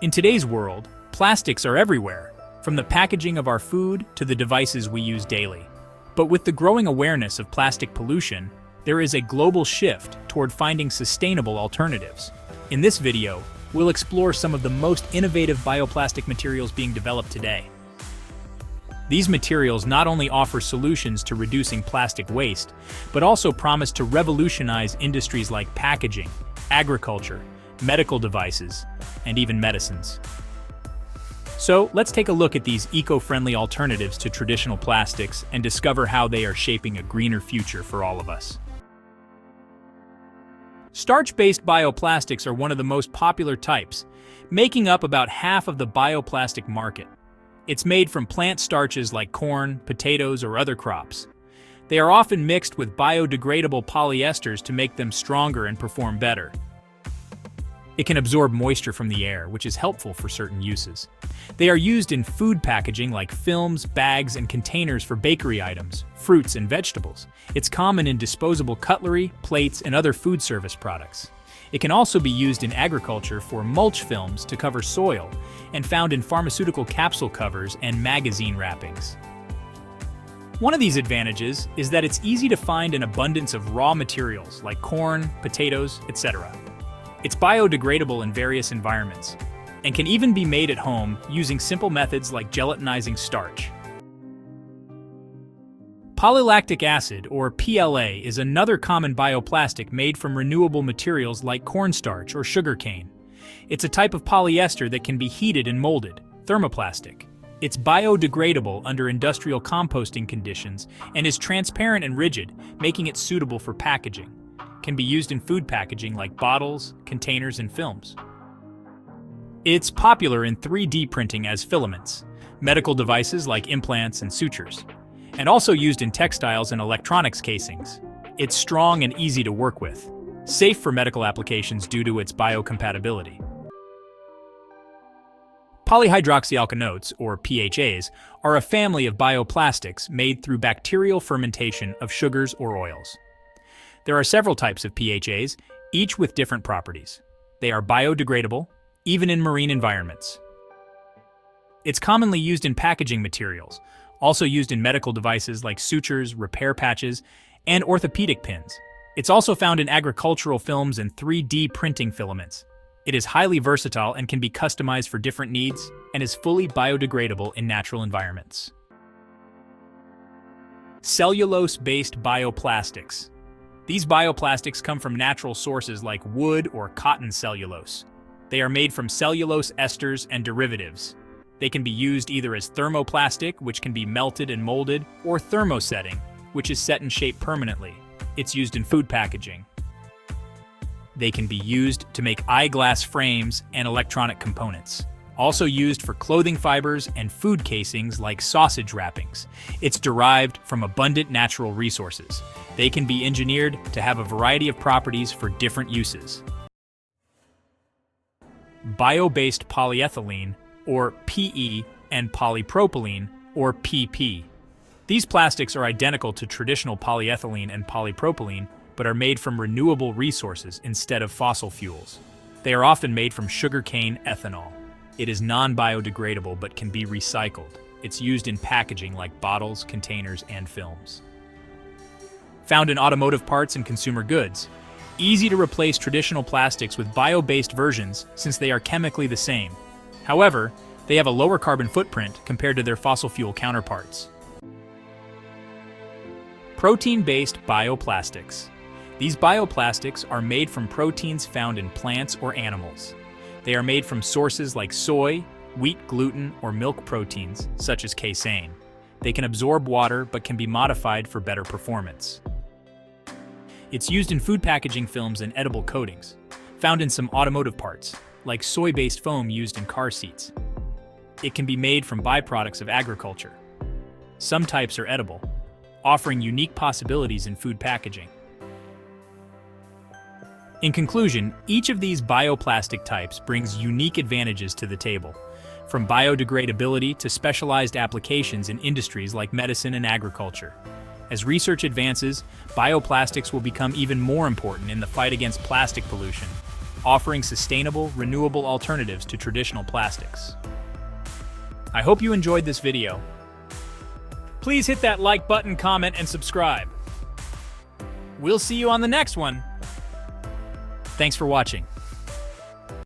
In today's world, plastics are everywhere, from the packaging of our food to the devices we use daily. But with the growing awareness of plastic pollution, there is a global shift toward finding sustainable alternatives. In this video, we'll explore some of the most innovative bioplastic materials being developed today. These materials not only offer solutions to reducing plastic waste, but also promise to revolutionize industries like packaging, agriculture, medical devices, and even medicines. So let's take a look at these eco-friendly alternatives to traditional plastics and discover how they are shaping a greener future for all of us. Starch-based bioplastics are one of the most popular types, making up about half of the bioplastic market. It's made from plant starches like corn, potatoes, or other crops. They are often mixed with biodegradable polyesters to make them stronger and perform better. It can absorb moisture from the air, which is helpful for certain uses. They are used in food packaging like films, bags, and containers for bakery items, fruits, and vegetables. It's common in disposable cutlery, plates, and other food service products. It can also be used in agriculture for mulch films to cover soil, and found in pharmaceutical capsule covers and magazine wrappings. One of these advantages is that it's easy to find an abundance of raw materials like corn, potatoes, etc. It's biodegradable in various environments, and can even be made at home using simple methods like gelatinizing starch. Polylactic acid, or PLA, is another common bioplastic made from renewable materials like cornstarch or sugarcane. It's a type of polyester that can be heated and molded, thermoplastic. It's biodegradable under industrial composting conditions and is transparent and rigid, making it suitable for packaging. Can be used in food packaging like bottles, containers, and films. It's popular in 3D printing as filaments, medical devices like implants and sutures, and also used in textiles and electronics casings. It's strong and easy to work with, safe for medical applications due to its biocompatibility. Polyhydroxyalkanoates, or PHAs, are a family of bioplastics made through bacterial fermentation of sugars or oils. There are several types of PHAs, each with different properties. They are biodegradable, even in marine environments. It's commonly used in packaging materials, also used in medical devices like sutures, repair patches, and orthopedic pins. It's also found in agricultural films and 3D printing filaments. It is highly versatile and can be customized for different needs, and is fully biodegradable in natural environments. Cellulose-based bioplastics. These bioplastics come from natural sources like wood or cotton cellulose. They are made from cellulose esters and derivatives. They can be used either as thermoplastic, which can be melted and molded, or thermosetting, which is set in shape permanently. It's used in food packaging. They can be used to make eyeglass frames and electronic components. Also used for clothing fibers and food casings like sausage wrappings. It's derived from abundant natural resources. They can be engineered to have a variety of properties for different uses. Bio-based polyethylene, or PE, and polypropylene, or PP. These plastics are identical to traditional polyethylene and polypropylene, but are made from renewable resources instead of fossil fuels. They are often made from sugarcane ethanol. It is non-biodegradable but can be recycled. It's used in packaging like bottles, containers, and films. Found in automotive parts and consumer goods. Easy to replace traditional plastics with bio-based versions since they are chemically the same. However, they have a lower carbon footprint compared to their fossil fuel counterparts. Protein-based bioplastics. These bioplastics are made from proteins found in plants or animals. They are made from sources like soy, wheat gluten, or milk proteins, such as casein. They can absorb water but can be modified for better performance. It's used in food packaging films and edible coatings, found in some automotive parts, like soy-based foam used in car seats. It can be made from byproducts of agriculture. Some types are edible, offering unique possibilities in food packaging. In conclusion, each of these bioplastic types brings unique advantages to the table, from biodegradability to specialized applications in industries like medicine and agriculture. As research advances, bioplastics will become even more important in the fight against plastic pollution, offering sustainable, renewable alternatives to traditional plastics. I hope you enjoyed this video. Please hit that like button, comment, and subscribe. We'll see you on the next one. Thanks for watching.